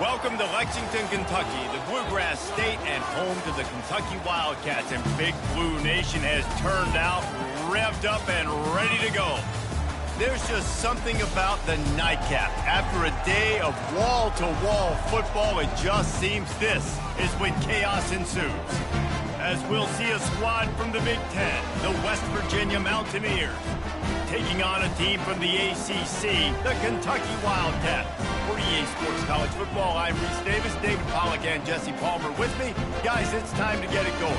Welcome to Lexington, Kentucky, the Bluegrass State and home to the Kentucky Wildcats. And Big Blue Nation has turned out, revved up, and ready to go. There's just something about the nightcap. After a day of wall-to-wall football, it just seems this is when chaos ensues. As we'll see a squad from the Big Ten, the West Virginia Mountaineers, taking on a team from the ACC, the Kentucky Wildcats. For EA Sports College Football, I'm Reese Davis, David Pollack, and Jesse Palmer with me. Guys, it's time to get it going.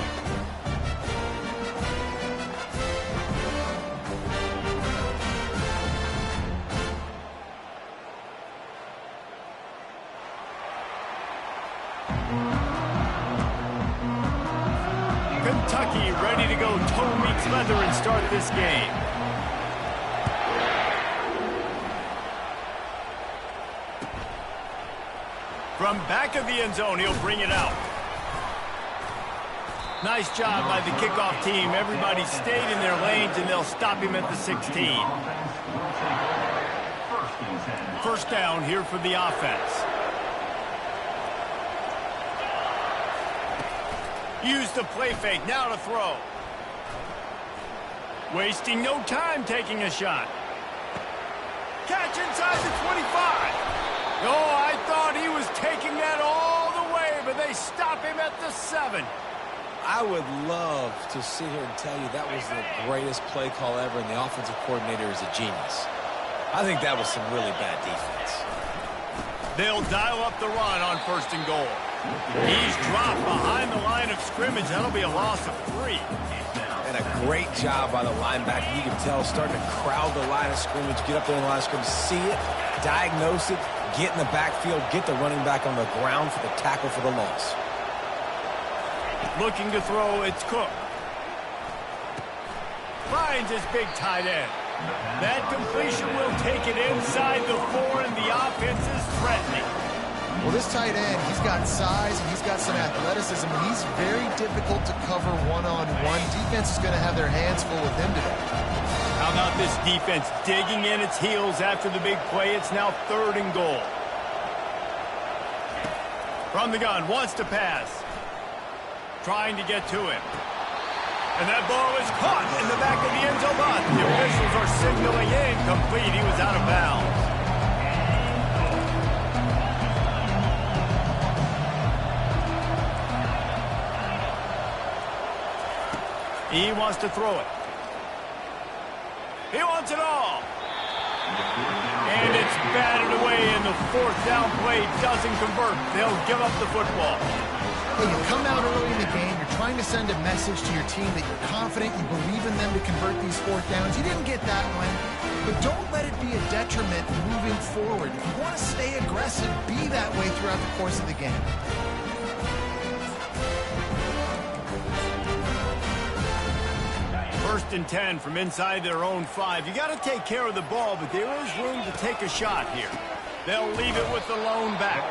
Kentucky ready to go toe meets leather and start this game. From back of the end zone, he'll bring it out. Nice job by the kickoff team. Everybody stayed in their lanes, and they'll stop him at the 16. First down here for the offense. Use the play fake, now to throw. Wasting no time taking a shot. Catch inside the 25. Oh, I thought he was taking that all the way, but they stop him at the 7. I would love to sit here and tell you that was the greatest play call ever, and the offensive coordinator is a genius. I think that was some really bad defense. They'll dial up the run on 1st and goal. He's dropped behind the line of scrimmage. That'll be a loss of 3. And a great job by the linebacker. You can tell starting to crowd the line of scrimmage, get up there in the line of scrimmage, see it, diagnose it, get in the backfield, get the running back on the ground for the tackle for the loss. Looking to throw, it's Cook. Finds his big tight end. That completion will take it inside the 4, and the offense is threatening. Well, this tight end, he's got size and he's got some athleticism, and he's very difficult to cover one-on-one. Defense is going to have their hands full with him today. How about this defense digging in its heels after the big play? It's now 3rd and goal. From the gun, wants to pass. Trying to get to him. And that ball is caught in the back of the end zone. But the officials are signaling incomplete. He was out of bounds. He wants to throw it. He wants it all. And it's batted away, and the 4th down play doesn't convert. They'll give up the football. Hey, you come out early in the game, you're trying to send a message to your team that you're confident, you believe in them to convert these 4th downs. You didn't get that one, but don't let it be a detriment moving forward. If you want to stay aggressive, be that way throughout the course of the game. 1st and 10 from inside their own 5. You got to take care of the ball, but there is room to take a shot here. They'll leave it with the lone back.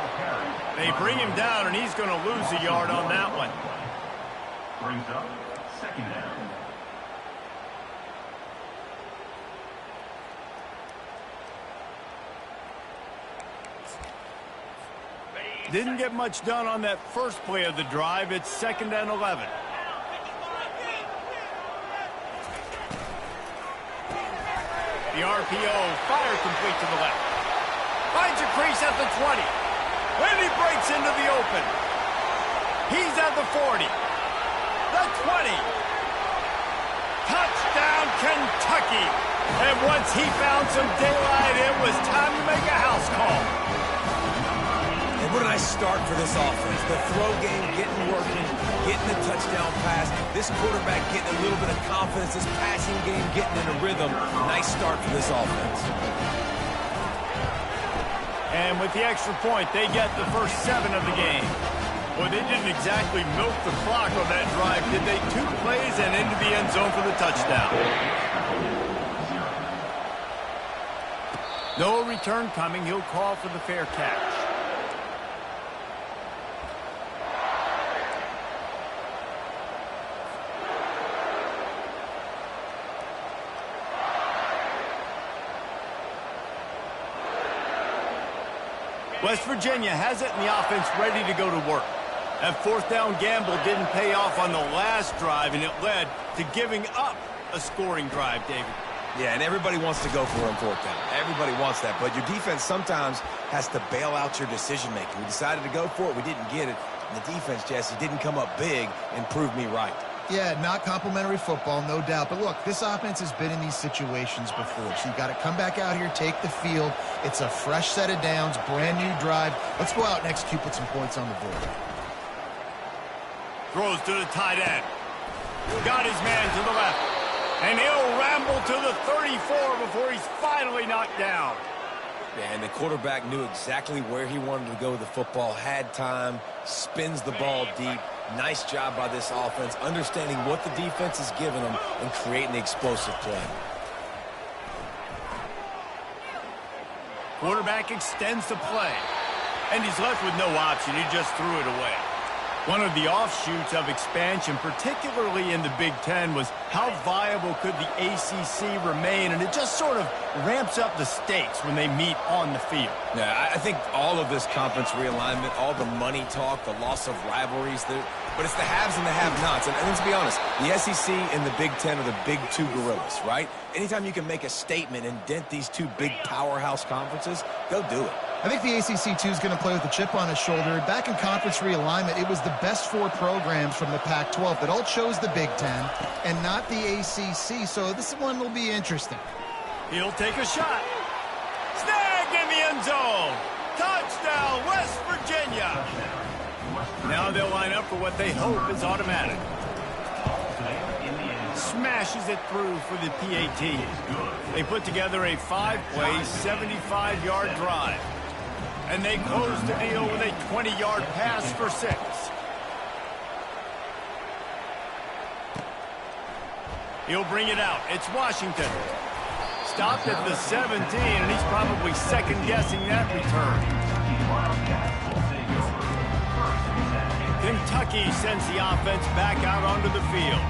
They bring him down, and he's going to lose a yard on that one. Brings up 2nd down. Didn't get much done on that first play of the drive. It's 2nd and 11. The RPO, fire complete to the left. Finds a crease at the 20. And he breaks into the open. He's at the 40. The 20. Touchdown, Kentucky. And once he found some daylight, it was time to make a house call. And what a nice start for this offense. The throw game getting working, getting the touchdown pass. This quarterback getting a little bit of confidence. This passing game getting in a rhythm. Nice start for this offense. And with the extra point, they get the first 7 of the game. Well, they didn't exactly milk the clock on that drive, did they? 2 plays and into the end zone for the touchdown. No return coming. He'll call for the fair catch. West Virginia has it and the offense ready to go to work. That fourth down gamble didn't pay off on the last drive, and it led to giving up a scoring drive, David. Yeah, and everybody wants to go for it on fourth down. Everybody wants that, but your defense sometimes has to bail out your decision-making. We decided to go for it. We didn't get it. And the defense, Jesse, didn't come up big and prove me right. Yeah, not complimentary football, no doubt. But look, this offense has been in these situations before. So you got to come back out here, take the field. It's a fresh set of downs, brand new drive. Let's go out and execute, put some points on the board. Throws to the tight end. Got his man to the left. And he'll ramble to the 34 before he's finally knocked down. Yeah, and the quarterback knew exactly where he wanted to go with the football, had time, spins the ball deep. Nice job by this offense, understanding what the defense is giving them and creating the explosive play. Quarterback extends the play. And he's left with no option. He just threw it away. One of the offshoots of expansion, particularly in the Big Ten, was how viable could the ACC remain, and it just sort of ramps up the stakes when they meet on the field. Yeah, I think all of this conference realignment, all the money talk, the loss of rivalries, but it's the haves and the have-nots. And let's be honest, the SEC and the Big Ten are the big two gorillas, right? Anytime you can make a statement and dent these two big powerhouse conferences, go do it. I think the ACC, too, is going to play with a chip on his shoulder. Back in conference realignment, it was the best four programs from the Pac-12 that all chose the Big Ten and not the ACC, so this one will be interesting. He'll take a shot. Snagged in the end zone. Touchdown, West Virginia. Now they'll line up for what they hope is automatic. Smashes it through for the PAT. They put together a 5-play, 75-yard drive. And they close the deal with a 20-yard pass for 6. He'll bring it out. It's Washington. Stopped at the 17, and he's probably second-guessing that return. Kentucky sends the offense back out onto the field.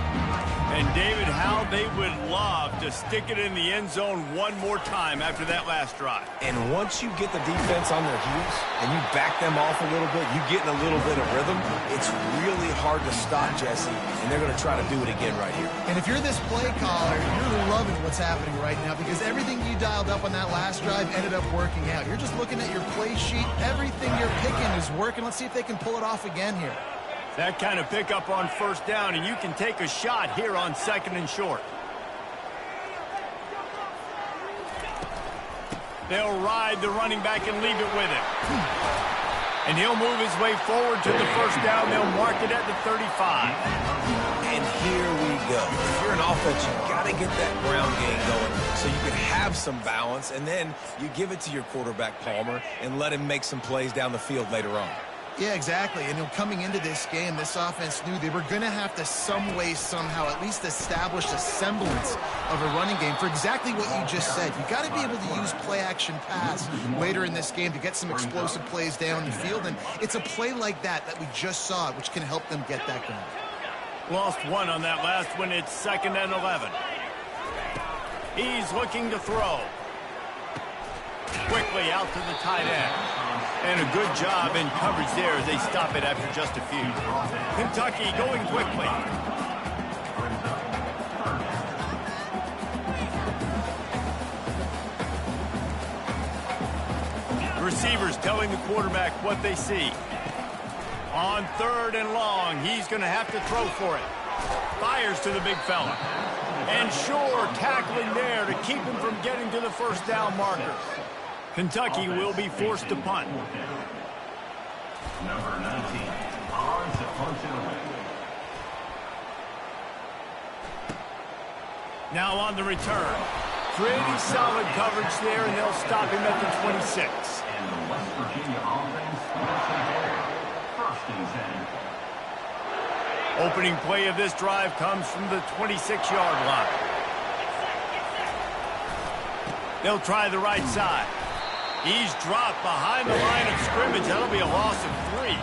And, David, how they would love to stick it in the end zone one more time after that last drive. And once you get the defense on their heels and you back them off a little bit, you get in a little bit of rhythm, it's really hard to stop, Jesse, and they're going to try to do it again right here. And if you're this play caller, you're loving what's happening right now because everything you dialed up on that last drive ended up working out. You're just looking at your play sheet. Everything you're picking is working. Let's see if they can pull it off again here. That kind of pickup on first down, and you can take a shot here on second and short. They'll ride the running back and leave it with him. And he'll move his way forward to the first down. They'll mark it at the 35. And here we go. If you're an offense, you've got to get that ground game going so you can have some balance, and then you give it to your quarterback, Palmer, and let him make some plays down the field later on. Yeah, exactly. And coming into this game, this offense knew they were going to have to some way, somehow, at least establish a semblance of a running game for exactly what you just said. You got to be able to use play-action pass later in this game to get some explosive plays down the field. And it's a play like that we just saw, which can help them get that going. Lost one on that last one. It's 2nd and 11. He's looking to throw. Quickly out to the tight end. And a good job in coverage there as they stop it after just a few. Kentucky going quickly. Receivers telling the quarterback what they see. On 3rd and long, he's going to have to throw for it. Fires to the big fella. And sure, tackling there to keep him from getting to the first down marker. Kentucky will be forced to punt. Number 19, on to punt it away. Now on the return. Pretty solid coverage there, and they'll stop him at the 26. And the West Virginia offense gets it there. 1st and 10. Opening play of this drive comes from the 26-yard line. They'll try the right side. He's dropped behind the line of scrimmage. That'll be a loss of 3.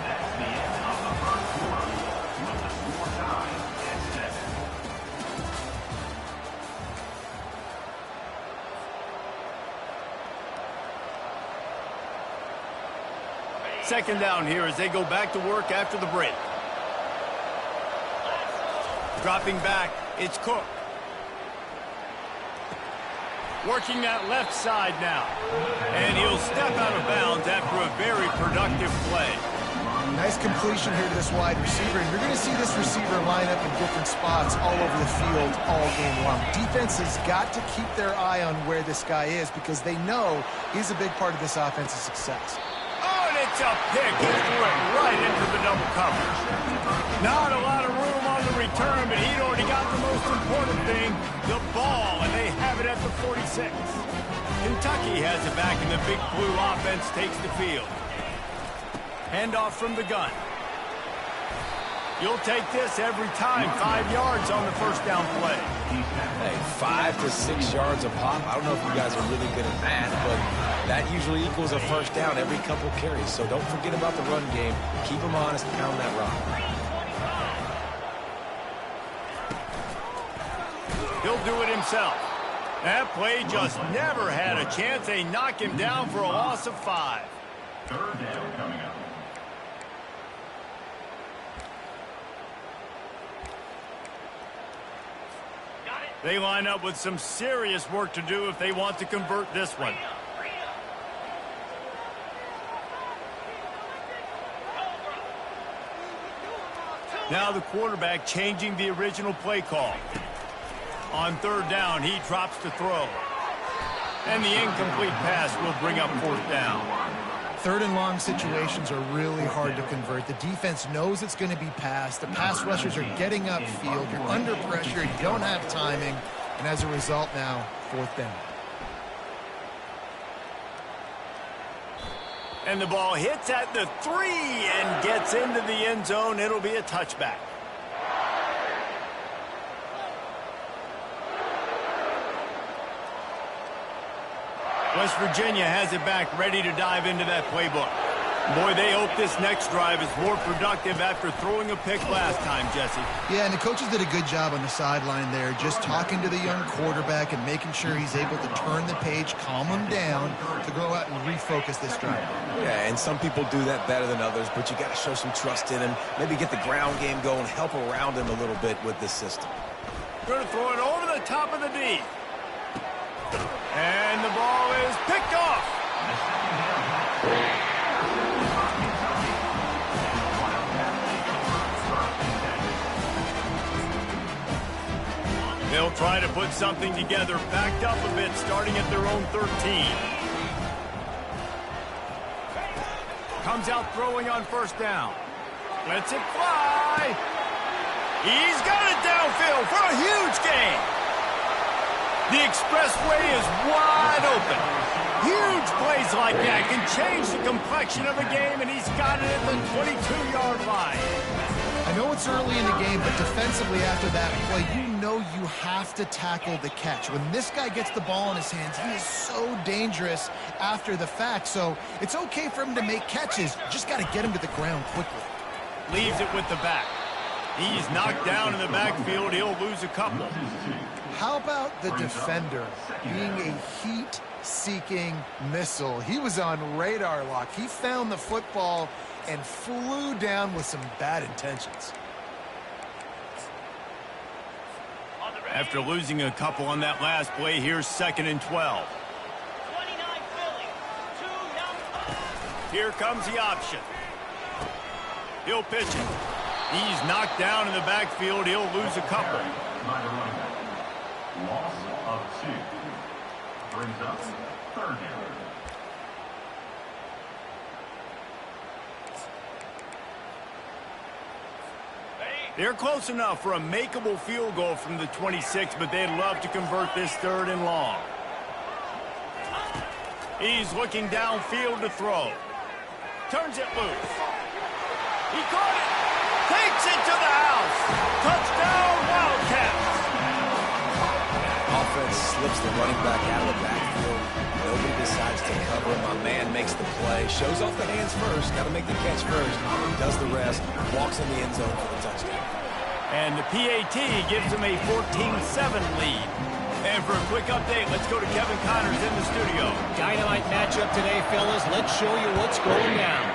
That's the end of the first quarter with the score tied at second down here as they go back to work after the break. Dropping back, it's Cook. Working that left side now. And he'll step out of bounds after a very productive play. Nice completion here to this wide receiver. And you're going to see this receiver line up in different spots all over the field all game long. Defense has got to keep their eye on where this guy is because they know he's a big part of this offense's success. Oh, and it's a pick. He threw it right into the double coverage. Not a lot of room on the return, but he'd already got the most important thing, the ball, and they have it at the 46. Kentucky has it back, and the Big Blue offense takes the field. Handoff from the gun. You'll take this every time. 5 yards on the first down play. Hey, 5 to 6 yards a pop. I don't know if you guys are really good at math, but that usually equals a first down every couple carries. So don't forget about the run game. Keep them honest, pound that rock. He'll do it himself. That play just never had a chance. They knock him down for a loss of 5. Third down coming up. They line up with some serious work to do if they want to convert this one. Now the quarterback changing the original play call. On third down, he drops to throw. And the incomplete pass will bring up fourth down. Third and long situations are really hard to convert. The defense knows it's going to be passed. The pass rushers are getting upfield. You're under pressure. You don't have timing. And as a result now, fourth down. And the ball hits at the 3 and gets into the end zone. It'll be a touchback. West Virginia has it back, ready to dive into that playbook. Boy, they hope this next drive is more productive after throwing a pick last time, Jesse. Yeah, and the coaches did a good job on the sideline there, just talking to the young quarterback and making sure he's able to turn the page, calm him down, to go out and refocus this drive. Yeah, and some people do that better than others, but you got to show some trust in him, maybe get the ground game going, help around him a little bit with this system. Going to throw it over the top of the D. And the ball is picked off. They'll try to put something together, backed up a bit, starting at their own 13. Comes out throwing on first down. Lets it fly. He's got it downfield for a huge gain. The expressway is wide open. Huge plays like that can change the complexion of a game, and he's got it at the 22-yard line. I know it's early in the game, but defensively after that play, you know you have to tackle the catch. When this guy gets the ball in his hands, he is so dangerous after the fact. So it's okay for him to make catches. You just got to get him to the ground quickly. Leaves it with the back. He's knocked down in the backfield. He'll lose a couple. How about the defender being a heat-seeking missile? He was on radar lock. He found the football and flew down with some bad intentions. After losing a couple on that last play, here's 2nd and 12. Here comes the option. He'll pitch it. He's knocked down in the backfield. He'll lose a couple. Loss of 2. Brings up third down. They're close enough for a makeable field goal from the 26, but they'd love to convert this 3rd and long. He's looking downfield to throw. Turns it loose. He caught it. Takes it to the house. Touchdown, Wildcats. Offense slips the running back out of the backfield. Nobody decides to cover him. My man makes the play. Shows off the hands first. Got to make the catch first. Does the rest. Walks in the end zone for the touchdown. And the PAT gives him a 14-7 lead. And for a quick update, let's go to Kevin Connors in the studio. Dynamite matchup today, fellas. Let's show you what's going down.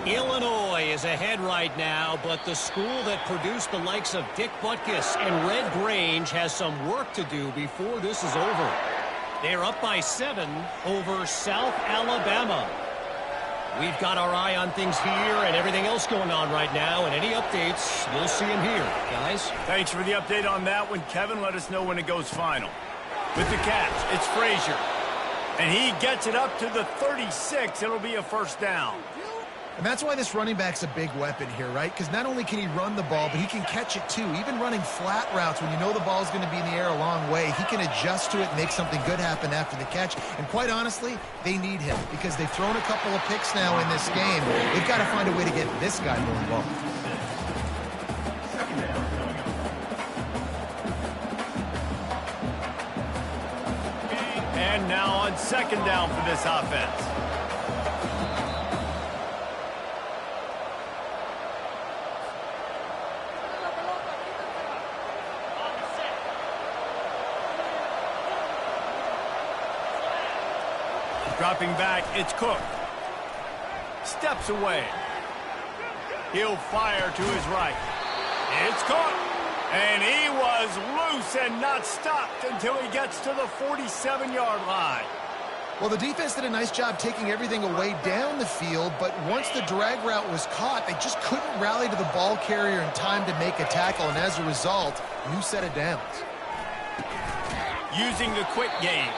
Illinois is ahead right now, but the school that produced the likes of Dick Butkus and Red Grange has some work to do before this is over. They're up by 7 over South Alabama. We've got our eye on things here and everything else going on right now, and any updates, you'll see them here, guys. Thanks for the update on that one, Kevin. Let us know when it goes final. With the catch, it's Frazier. And he gets it up to the 36. It'll be a first down. And that's why this running back's a big weapon here, right? Because not only can he run the ball, but he can catch it too. Even running flat routes when you know the ball's going to be in the air a long way, he can adjust to it and make something good happen after the catch. And quite honestly, they need him because they've thrown a couple of picks now in this game. They've got to find a way to get this guy more involved. And now on second down for this offense. Dropping back, it's Cook. Steps away. He'll fire to his right. It's caught. And he was loose and not stopped until he gets to the 47-yard line. Well, the defense did a nice job taking everything away down the field, but once the drag route was caught, they just couldn't rally to the ball carrier in time to make a tackle, and as a result, new set of downs. Using the quick game.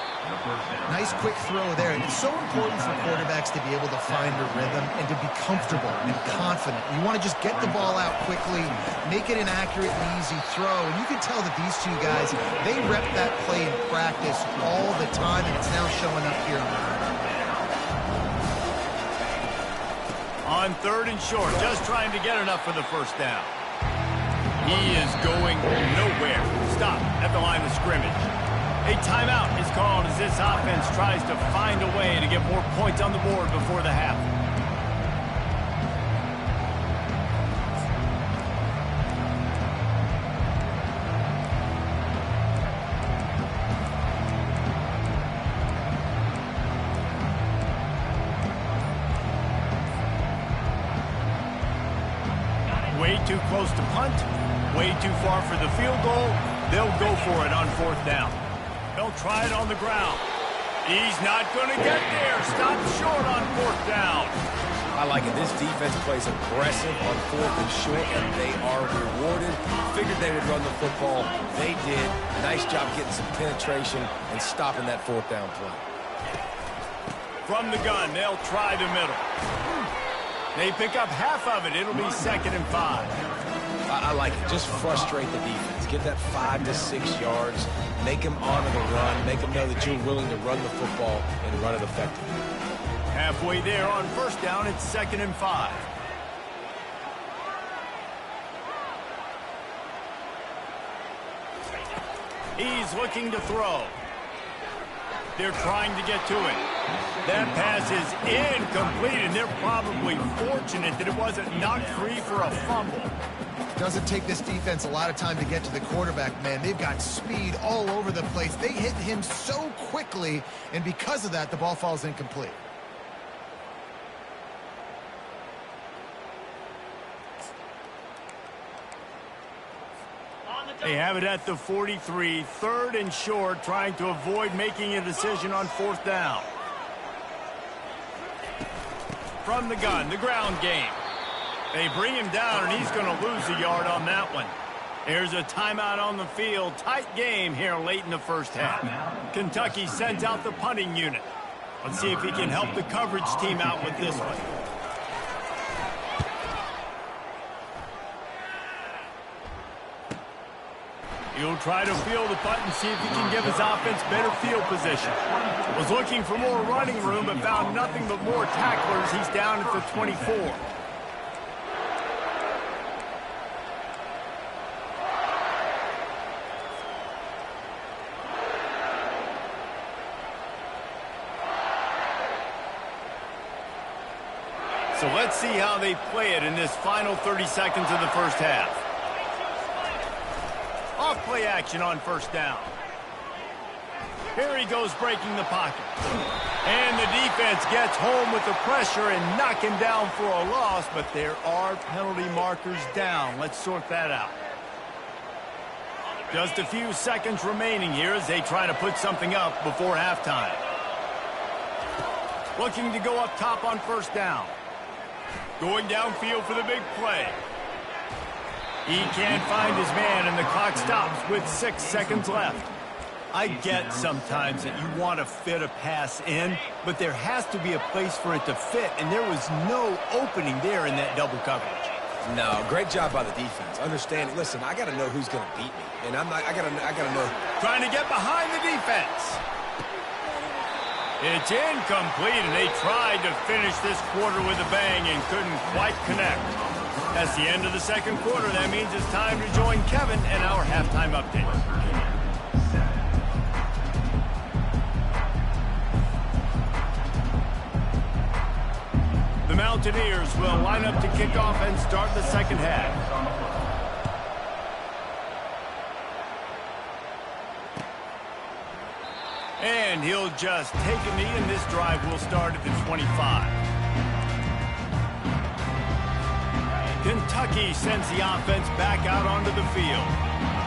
Nice quick throw there. It's so important for quarterbacks to be able to find a rhythm and to be comfortable and confident. You want to just get the ball out quickly, make it an accurate and easy throw. And you can tell that these two guys, they rep that play in practice all the time, and it's now showing up here. On third and short, just trying to get enough for the first down. He is going nowhere. Stop at the line of scrimmage. A timeout is called as this offense tries to find a way to get more points on the board before the half. Way too close to punt, way too far for the field goal. They'll go for it on fourth down. They'll try it on the ground. He's not going to get there. Stop short on fourth down. I like it. This defense plays aggressive on fourth and short, and they are rewarded. Figured they would run the football. They did. Nice job getting some penetration and stopping that fourth down play. From the gun, they'll try the middle. They pick up half of it. It'll be 2nd and 5. I like it. Just frustrate the defense. Get that 5 to 6 yards. Make them honor the run. Make them know that you're willing to run the football and run it effectively. Halfway there on first down, it's 2nd and 5. He's looking to throw. They're trying to get to it. That pass is incomplete, and they're probably fortunate that it wasn't knocked free for a fumble. Doesn't take this defense a lot of time to get to the quarterback, man. They've got speed all over the place. They hit him so quickly, and because of that, the ball falls incomplete. They have it at the 43, 3rd and short, trying to avoid making a decision on fourth down. From the gun, the ground game. They bring him down, and he's going to lose a yard on that one. There's a timeout on the field. Tight game here late in the first half. Kentucky sends out the punting unit. Let's see if he can help the coverage team out with this one. He'll try to field the punt and see if he can give his offense better field position. Was looking for more running room, but found nothing but more tacklers. He's down at the 24. So let's see how they play it in this final 30 seconds of the first half. Off play action on first down. Here he goes breaking the pocket. And the defense gets home with the pressure and knock him down for a loss, but there are penalty markers down. Let's sort that out. Just a few seconds remaining here as they try to put something up before halftime. Looking to go up top on first down. Going downfield for the big play. He can't find his man, and the clock stops with 6 seconds left. I get sometimes that you want to fit a pass in, but there has to be a place for it to fit, and there was no opening there in that double coverage. No, great job by the defense. Understanding, listen, I got to know who's going to beat me, and I got to know. Trying to get behind the defense. It's incomplete, and they tried to finish this quarter with a bang and couldn't quite connect. That's the end of the second quarter. That means it's time to join Kevin and our halftime update. The Mountaineers will line up to kick off and start the second half. And he'll just take a knee, and this drive will start at the 25. Kentucky sends the offense back out onto the field.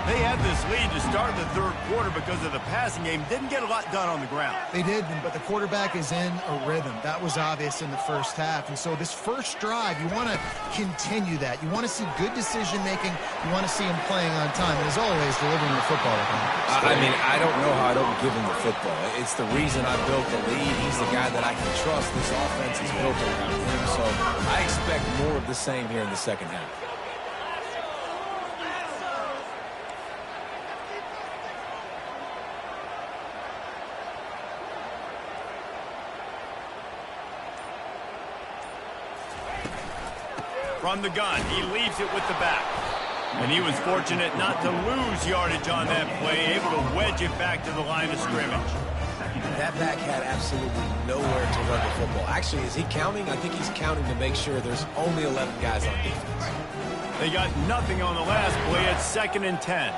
They had this lead to start the third quarter because of the passing game. Didn't get a lot done on the ground. They did, but the quarterback is in a rhythm. That was obvious in the first half. And so this first drive, you want to continue that. You want to see good decision-making. You want to see him playing on time. And as always, delivering the football. I mean, I don't know how I don't give him the football. It's the reason I built the lead. He's the guy that I can trust. This offense is built around him. So I expect more of the same here in the second half. From the gun, he leaves it with the back. And he was fortunate not to lose yardage on that play, able to wedge it back to the line of scrimmage. That back had absolutely nowhere to run the football. Actually, is he counting? I think he's counting to make sure there's only 11 guys on defense. They got nothing on the last play. It's 2nd and 10.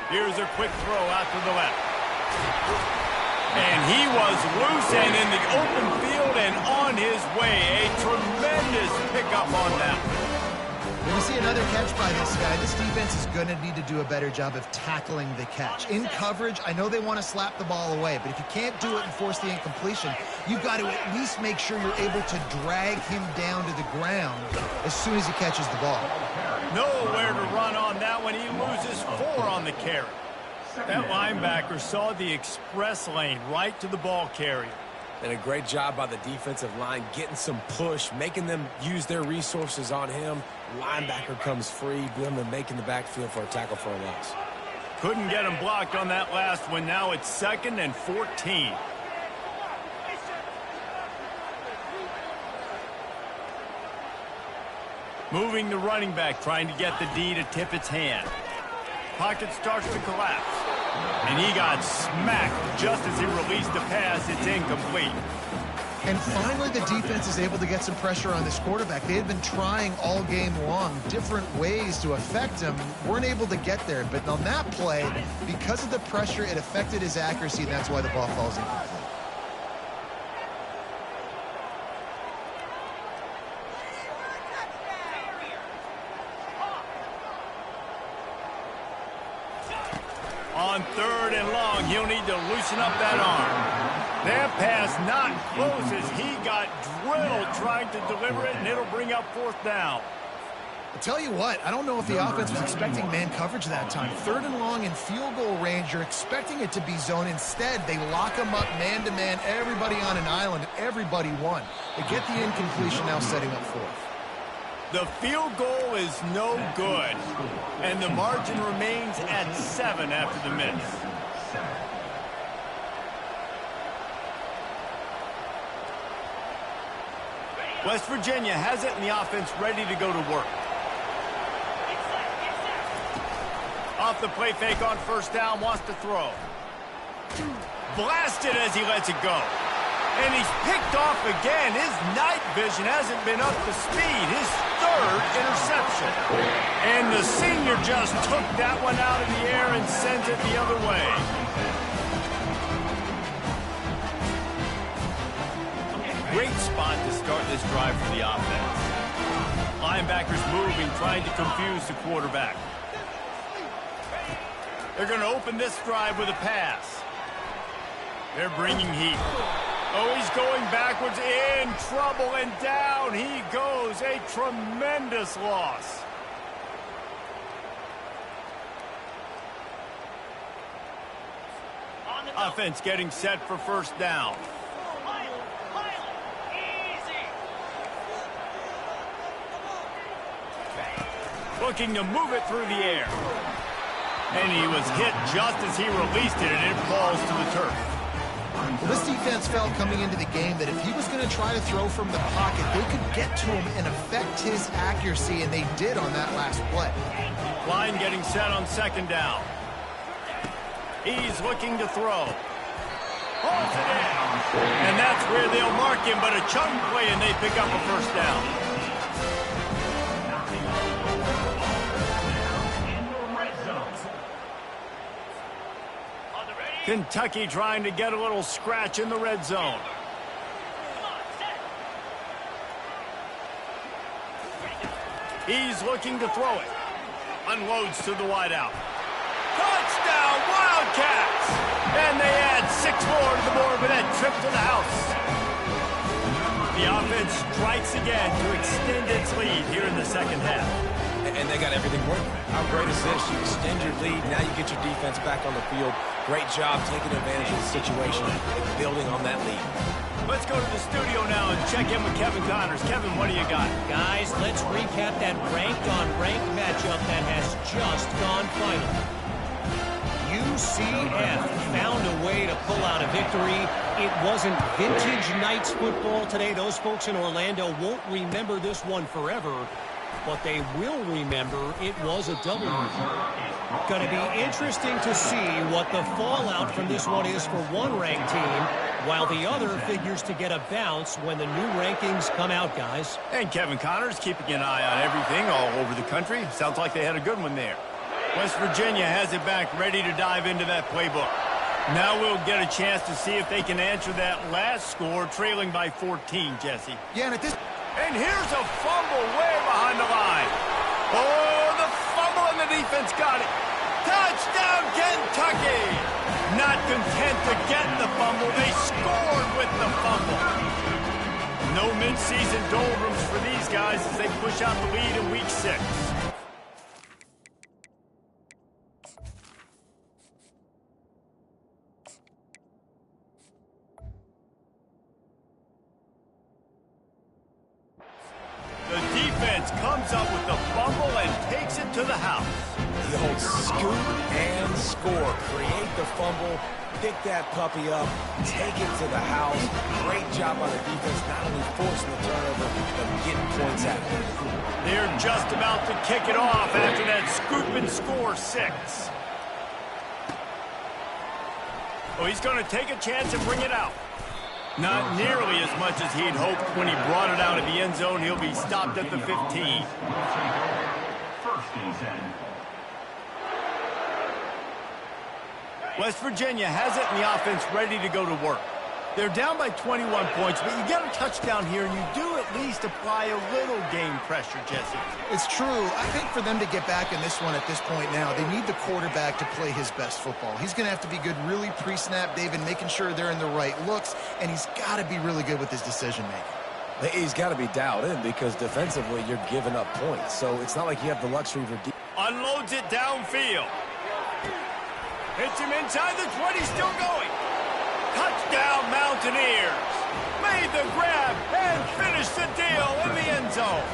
Here's a quick throw out to the left. And he was loose and in the open field and on his way. A tremendous pickup on that. When you see another catch by this guy, this defense is going to need to do a better job of tackling the catch. In coverage, I know they want to slap the ball away, but if you can't do it and force the incompletion, you've got to at least make sure you're able to drag him down to the ground as soon as he catches the ball. Nowhere to run on that one. He loses 4 on the carry. That linebacker saw the express lane right to the ball carrier. And a great job by the defensive line getting some push, making them use their resources on him. Linebacker comes free, them making the backfield for a tackle for a loss. Couldn't get him blocked on that last one. Now it's 2nd and 14. Moving the running back, trying to get the D to tip its hand. Pocket starts to collapse. And he got smacked just as he released the pass. It's incomplete. And finally, the defense is able to get some pressure on this quarterback. They had been trying all game long different ways to affect him. Weren't able to get there. But on that play, because of the pressure, it affected his accuracy, and that's why the ball falls incomplete. On 3rd and long, he'll need to loosen up that arm. That pass not close as he got drilled trying to deliver it, and it'll bring up 4th down. I'll tell you what, I don't know if the offense was expecting man coverage that time. 3rd and long in field goal range, you're expecting it to be zone. Instead, they lock him up man-to-man, everybody on an island, everybody won. They get the incompletion, now setting up 4th. The field goal is no good, and the margin remains at 7 after the miss. West Virginia has it, and the offense ready to go to work. Off the play fake on first down, wants to throw. Blasted as he lets it go. And he's picked off again. His night vision hasn't been up to speed. His 3rd third interception. And the senior just took that one out of the air and sends it the other way. Great spot to start this drive for the offense. Linebackers moving, trying to confuse the quarterback. They're going to open this drive with a pass. They're bringing heat. Oh, he's going backwards, in trouble, and down he goes. A tremendous loss. Offense getting set for first down. Looking to move it through the air. And he was hit just as he released it, and it falls to the turf. Well, this defense felt coming into the game that if he was going to try to throw from the pocket, they could get to him and affect his accuracy, and they did on that last play. Line getting set on second down. He's looking to throw. Holds it in. And that's where they'll mark him, but a chunk play, and they pick up a first down. Kentucky trying to get a little scratch in the red zone. He's looking to throw it. Unloads to the wideout. Touchdown, Wildcats! And they add 6 more to the board with that trip to the house. The offense strikes again to extend its lead here in the second half. And they got everything working. How great is this? You extend your lead, now you get your defense back on the field. Great job taking advantage of the situation and building on that lead. Let's go to the studio now and check in with Kevin Connors. Kevin, what do you got? Guys, let's recap that ranked-on-ranked matchup that has just gone final. UCF found a way to pull out a victory. It wasn't vintage Knights football today. Those folks in Orlando won't remember this one forever. But they will remember it was a W. Going to be interesting to see what the fallout from this one is for one ranked team, while the other figures to get a bounce when the new rankings come out, guys. And Kevin Connors keeping an eye on everything all over the country. Sounds like they had a good one there. West Virginia has it back, ready to dive into that playbook. Now we'll get a chance to see if they can answer that last score, trailing by 14, Jesse. Yeah, and at this... And here's a fumble way behind the line. Oh, the fumble, and the defense got it. Touchdown, Kentucky! Not content to get the fumble, they scored with the fumble. No mid-season doldrums for these guys as they push out the lead in Week 6. Comes up with the fumble and takes it to the house. The old scoop and score. Create the fumble, pick that puppy up, take it to the house. Great job on the defense, not only forcing the turnover, but getting points out of it. They're just about to kick it off after that scoop and score 6. Oh, he's going to take a chance and bring it out. Not nearly as much as he'd hoped when he brought it out of the end zone. He'll be stopped at the 15. West Virginia has it and the offense ready to go to work. They're down by 21 points, but you get a touchdown here and you do at least apply a little game pressure, Jesse. It's true. I think for them to get back in this one at this point now, they need the quarterback to play his best football. He's going to have to be good really pre-snap, David, making sure they're in the right looks, and he's got to be really good with his decision-making. He's got to be dialed in because defensively you're giving up points, so it's not like you have the luxury for... Unloads it downfield. Hits him inside the 20, still going. Touchdown, Mountaineers. Made the grab and finished the deal in the end zone.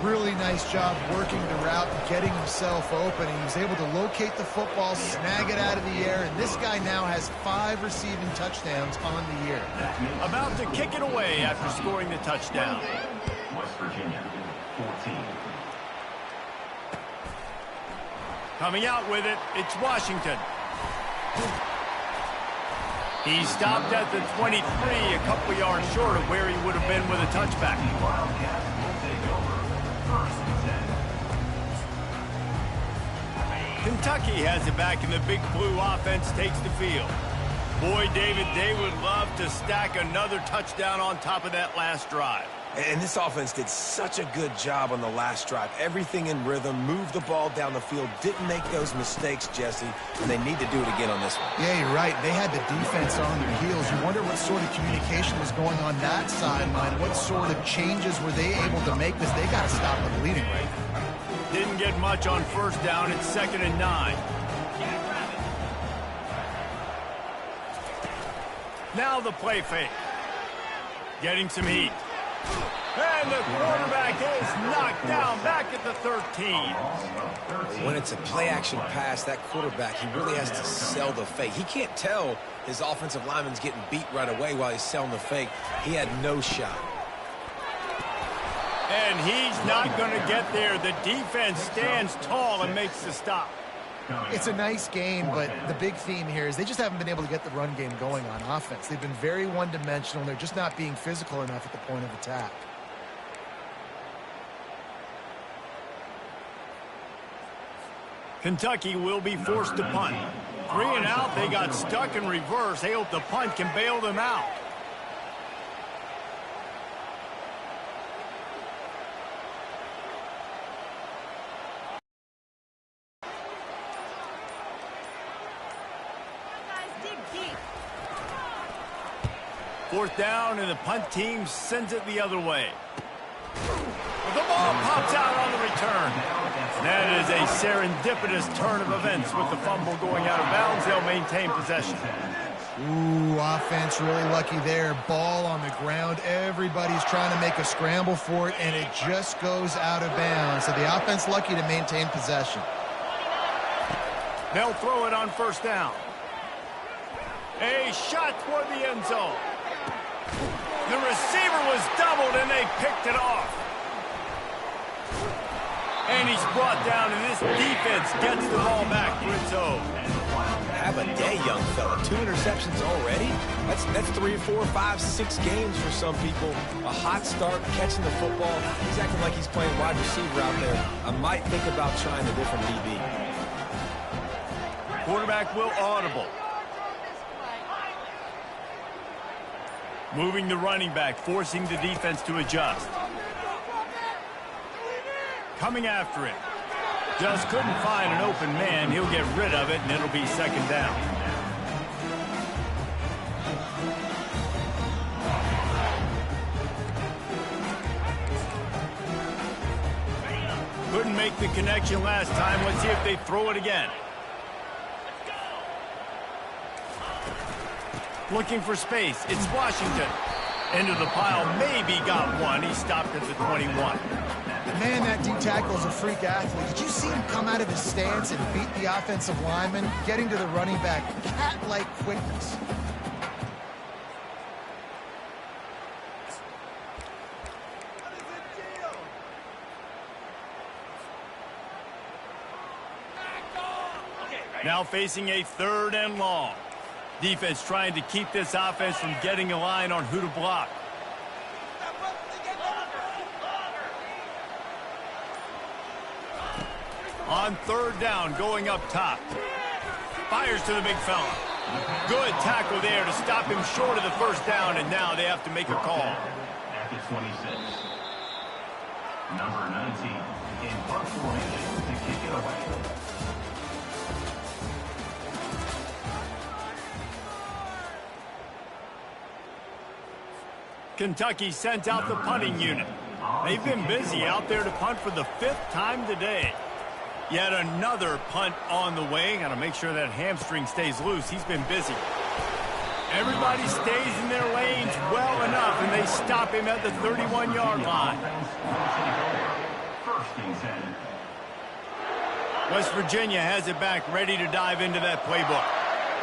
Really nice job working the route and getting himself open. He was able to locate the football, snag it out of the air, and this guy now has 5 receiving touchdowns on the year. About to kick it away after scoring the touchdown. West Virginia, 14. Coming out with it, it's Washington. He stopped at the 23, a couple yards short of where he would have been with a touchback. Kentucky has it back, and the Big Blue offense takes the field. Boy, David, they would love to stack another touchdown on top of that last drive. And this offense did such a good job on the last drive. Everything in rhythm, moved the ball down the field, didn't make those mistakes, Jesse, and they need to do it again on this one. Yeah, you're right. They had the defense on their heels. You wonder what sort of communication was going on that sideline. What sort of changes were they able to make? Because they got to stop the bleeding right now. Didn't get much on first down. It's 2nd and 9. Now the play fake. Getting some heat. And the quarterback is knocked down back at the 13. When it's a play-action pass, that quarterback, he really has to sell the fake. He can't tell his offensive lineman's getting beat right away while he's selling the fake. He had no shot. And he's not going to get there. The defense stands tall and makes the stop. It's a nice game, but the big theme here is they just haven't been able to get the run game going on offense. They've been very one-dimensional, and they're just not being physical enough at the point of attack. Kentucky will be forced to punt. 3 and out, they got stuck in reverse. They hope the punt can bail them out. Fourth down, and the punt team sends it the other way. The ball pops out on the return. That is a serendipitous turn of events. With the fumble going out of bounds, they'll maintain possession. Ooh, offense really lucky there. Ball on the ground. Everybody's trying to make a scramble for it, and it just goes out of bounds. So the offense lucky to maintain possession. They'll throw it on first down. A shot toward the end zone. The receiver was doubled, and they picked it off. And he's brought down, and this defense gets the ball back for its own. Have a day, young fella. 2 interceptions already? That's 3, 4, 5, 6 games for some people. A hot start, catching the football. He's acting like he's playing wide receiver out there. I might think about trying a different DB. Quarterback will audible. Moving the running back, forcing the defense to adjust. Coming after him. Just couldn't find an open man. He'll get rid of it, and it'll be 2nd down. Couldn't make the connection last time. Let's see if they throw it again. Looking for space. It's Washington. Into the pile. Maybe got one. He stopped at the 21. Man, that D tackle is a freak athlete. Did you see him come out of his stance and beat the offensive lineman, getting to the running back? Cat-like quickness. Now facing a 3rd and long. Defense trying to keep this offense from getting a line on who to block. On 3rd down, going up top. Fires to the big fella. Good tackle there to stop him short of the 1st down, and now they have to make a call. At the 26. Number 19 in punt formation to kick it away. Kentucky sent out the punting unit. They've been busy out there to punt for the 5th time today. Yet another punt on the way. Got to make sure that hamstring stays loose. He's been busy. Everybody stays in their lanes well enough, and they stop him at the 31-yard line. West Virginia has it back, ready to dive into that playbook.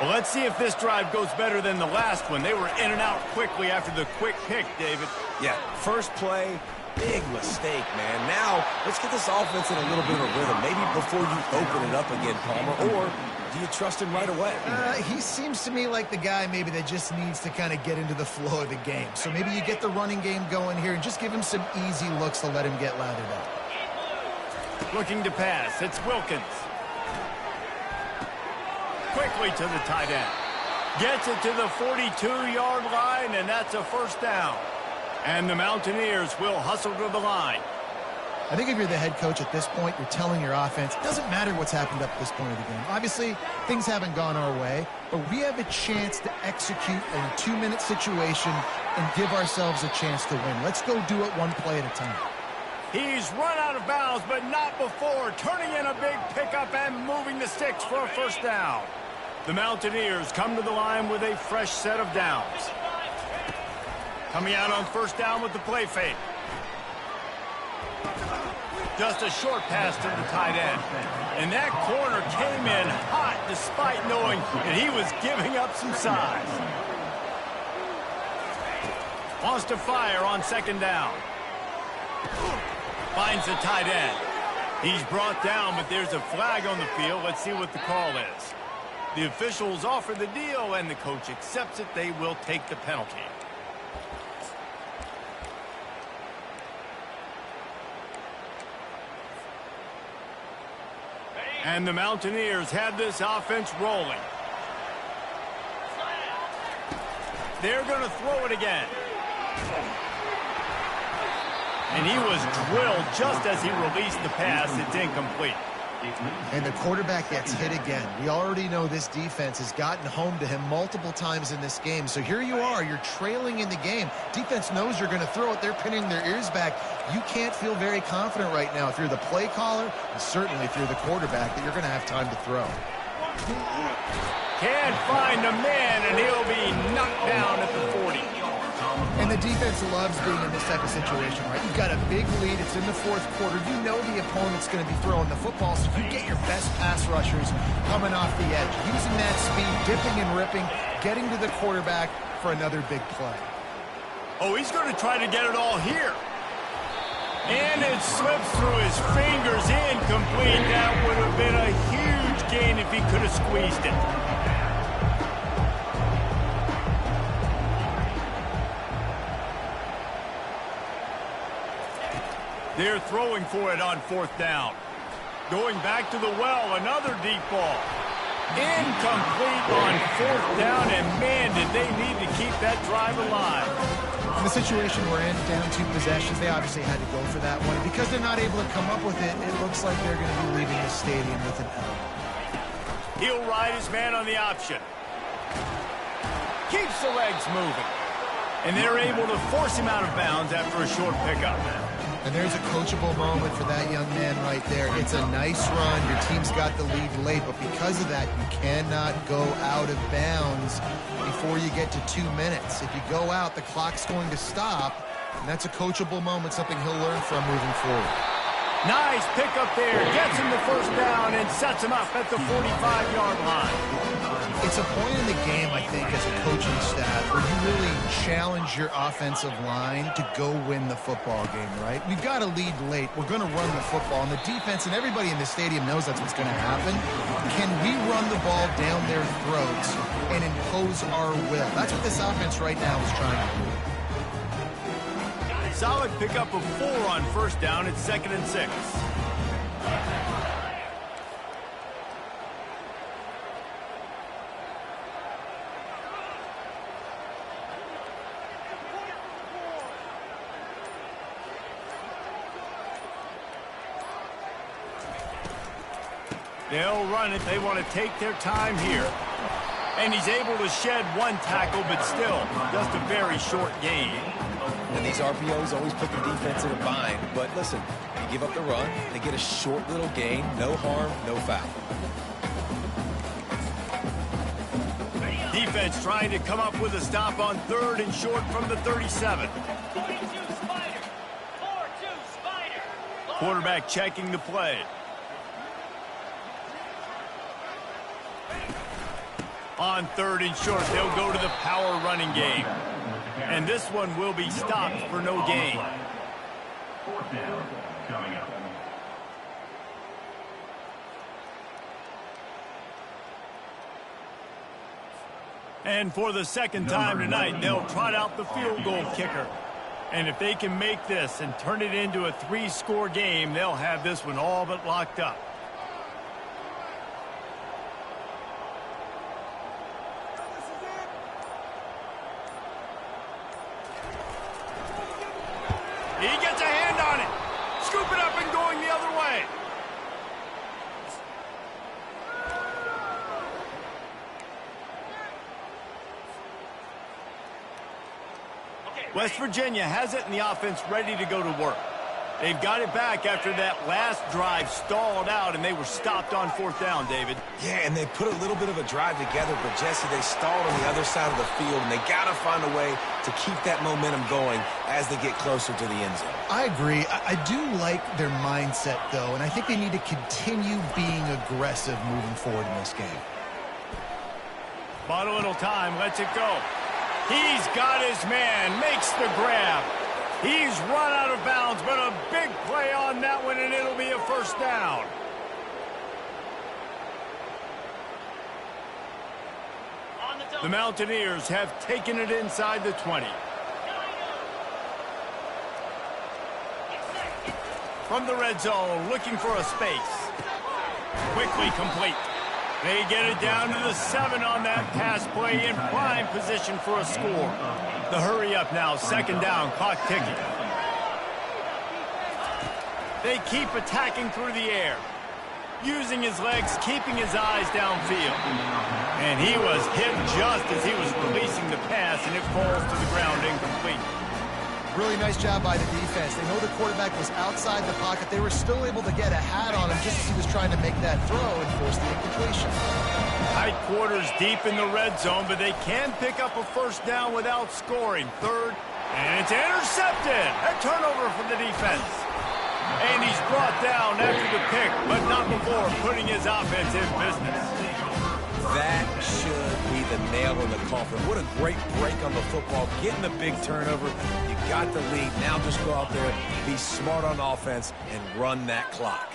Well, let's see if this drive goes better than the last one. They were in and out quickly after the quick pick, David. Yeah, first play, big mistake, man. Now, let's get this offense in a little bit of a rhythm. Maybe before you open it up again, Palmer, or do you trust him right away? He seems to me like the guy maybe that just needs to kind of get into the flow of the game. So maybe you get the running game going here and just give him some easy looks to let him get lathered up. Looking to pass. It's Wilkins. quickly to the tight end. Gets it to the 42-yard line, and that's a first down. And the Mountaineers will hustle to the line. I think if you're the head coach at this point, you're telling your offense, it doesn't matter what's happened up to this point of the game. Obviously, things haven't gone our way, but we have a chance to execute in a 2-minute situation and give ourselves a chance to win. Let's go do it one play at a time. He's run out of bounds, but not before turning in a big pickup and moving the sticks for a first down. The Mountaineers come to the line with a fresh set of downs. Coming out on first down with the play fake. Just a short pass to the tight end. And that corner came in hot despite knowing that he was giving up some size. Wants to fire on second down. Finds the tight end. He's brought down, but there's a flag on the field. Let's see what the call is. The officials offer the deal, and the coach accepts it. They will take the penalty. And the Mountaineers have this offense rolling. They're going to throw it again. And he was drilled just as he released the pass. It's incomplete. And the quarterback gets hit again. We already know this defense has gotten home to him multiple times in this game. So here you are, you're trailing in the game. Defense knows you're going to throw it. They're pinning their ears back. You can't feel very confident right now if you're the play caller, and certainly if you're the quarterback, that you're going to have time to throw. Can't find a man, and he'll be knocked down at the 40. And the defense loves being in this type of situation, right? You've got a big lead. It's in the fourth quarter. You know the opponent's going to be throwing the football, so you get your best pass rushers coming off the edge, using that speed, dipping and ripping, getting to the quarterback for another big play. Oh, he's going to try to get it all here. And it slips through his fingers, incomplete. That would have been a huge gain if he could have squeezed it. They're throwing for it on fourth down. Going back to the well, another deep ball. Incomplete on fourth down, and man, did they need to keep that drive alive. In the situation we're in, down 2 possessions, they obviously had to go for that one. Because they're not able to come up with it, it looks like they're going to be leaving the stadium with an L. He'll ride his man on the option. Keeps the legs moving. And they're able to force him out of bounds after a short pickup. And there's a coachable moment for that young man right there. It's a nice run. Your team's got the lead late, but because of that, you cannot go out of bounds before you get to 2 minutes. If you go out, the clock's going to stop, and that's a coachable moment, something he'll learn from moving forward. Nice pickup there. Gets him the first down and sets him up at the 45-yard line. It's a point in the game, I think, as a coaching staff, where you really challenge your offensive line to go win the football game, right? We've got a lead late. We're going to run the football, and the defense and everybody in the stadium knows that's what's going to happen. Can we run the ball down their throats and impose our will? That's what this offense right now is trying to do. Solid pickup of 4 on first down. It's 2nd and 6. They'll run it. They want to take their time here. And he's able to shed 1 tackle, but still just a very short gain. And these RPOs always put the defense in a bind. But listen, you give up the run, they get a short little gain, no harm, no foul. Defense trying to come up with a stop on 3rd and short from the 37. Quarterback checking the play. On 3rd and short, they'll go to the power running game. And this one will be stopped for no gain. 4th down coming up. And for the second time tonight, they'll trot out the field goal kicker. And if they can make this and turn it into a 3-score game, they'll have this one all but locked up. West Virginia has it and the offense ready to go to work. They've got it back after that last drive stalled out, and they were stopped on 4th down, David. Yeah, and they put a little bit of a drive together, but, Jesse, they stalled on the other side of the field, and they got to find a way to keep that momentum going as they get closer to the end zone. I agree. I do like their mindset, though, and I think they need to continue being aggressive moving forward in this game. Bought a little time, lets it go. He's got his man, makes the grab. He's run out of bounds, but a big play on that one, and it'll be a first down. The Mountaineers have taken it inside the 20. From the red zone, looking for a space. Quickly complete. They get it down to the 7 on that pass play, in prime position for a score. The hurry up now, 2nd down, clock ticking. They keep attacking through the air, using his legs, keeping his eyes downfield. And he was hit just as he was releasing the pass, and it falls to the ground incomplete. Really nice job by the defense. They know the quarterback was outside the pocket. They were still able to get a hat on him just as he was trying to make that throw and force the incompletion. Tight quarters deep in the red zone, but they can pick up a first down without scoring. 3rd, and it's intercepted. A turnover for the defense. And he's brought down after the pick, but not before putting his offense in business. That should be the nail in the coffin. What a great break on the football. Getting the big turnover. You got the lead. Now just go out there, be smart on offense, and run that clock.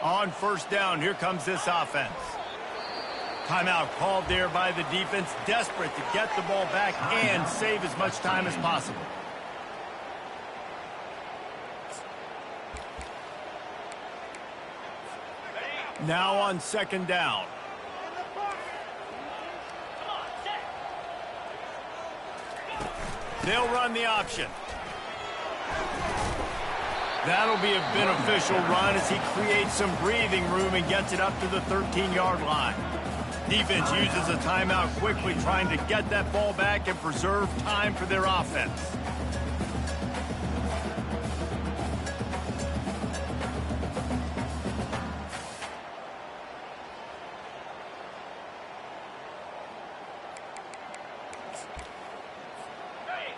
On 1st down, here comes this offense. Timeout called there by the defense, desperate to get the ball back and save as much time as possible. Now on 2nd down. They'll run the option. That'll be a beneficial run as he creates some breathing room and gets it up to the 13-yard line. Defense uses a timeout quickly, trying to get that ball back and preserve time for their offense.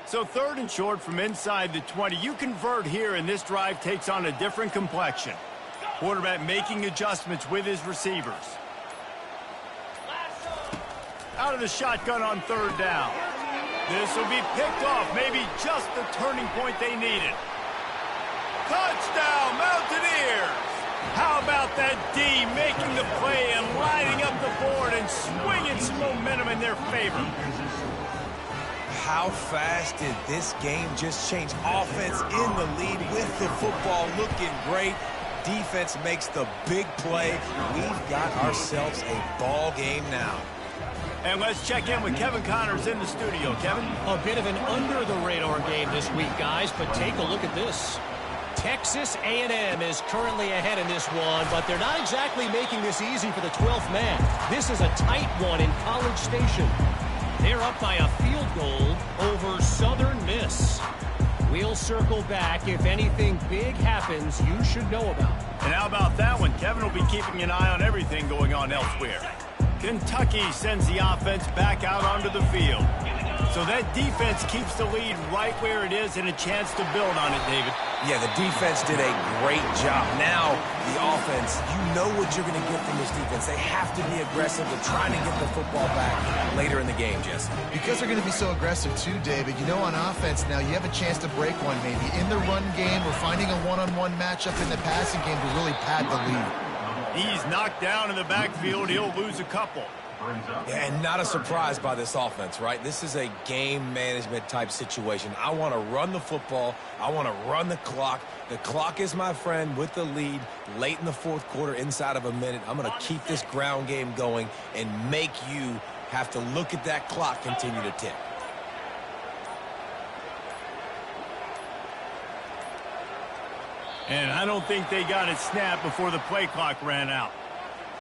So 3rd and short from inside the 20. You convert here, and this drive takes on a different complexion. Quarterback making adjustments with his receivers. Out of the shotgun on 3rd down. This will be picked off, maybe just the turning point they needed. Touchdown, Mountaineers! How about that D making the play and lining up the board and swinging some momentum in their favor? How fast did this game just change? Offense in the lead with the football, looking great. Defense makes the big play. We've got ourselves a ball game now. And let's check in with Kevin Connors in the studio. Kevin? A bit of an under-the-radar game this week, guys, but take a look at this. Texas A&M is currently ahead in this one, but they're not exactly making this easy for the 12th man. This is a tight one in College Station. They're up by a field goal over Southern Miss. We'll circle back. If anything big happens, you should know about. And how about that one? Kevin will be keeping an eye on everything going on elsewhere. Kentucky sends the offense back out onto the field. So that defense keeps the lead right where it is and a chance to build on it, David. Yeah, the defense did a great job. Now, the offense, you know what you're going to get from this defense. They have to be aggressive. They're trying to get the football back later in the game, Jesse. Because they're going to be so aggressive too, David. You know, on offense now, you have a chance to break one maybe in the run game or finding a one-on-one matchup in the passing game to really pad the lead. He's knocked down in the backfield. He'll lose a couple. Yeah, and not a surprise by this offense, right? This is a game management type situation. I want to run the football. I want to run the clock. The clock is my friend with the lead late in the 4th quarter, inside of a minute. I'm going to keep this ground game going and make you have to look at that clock continue to tick. And I don't think they got it snapped before the play clock ran out.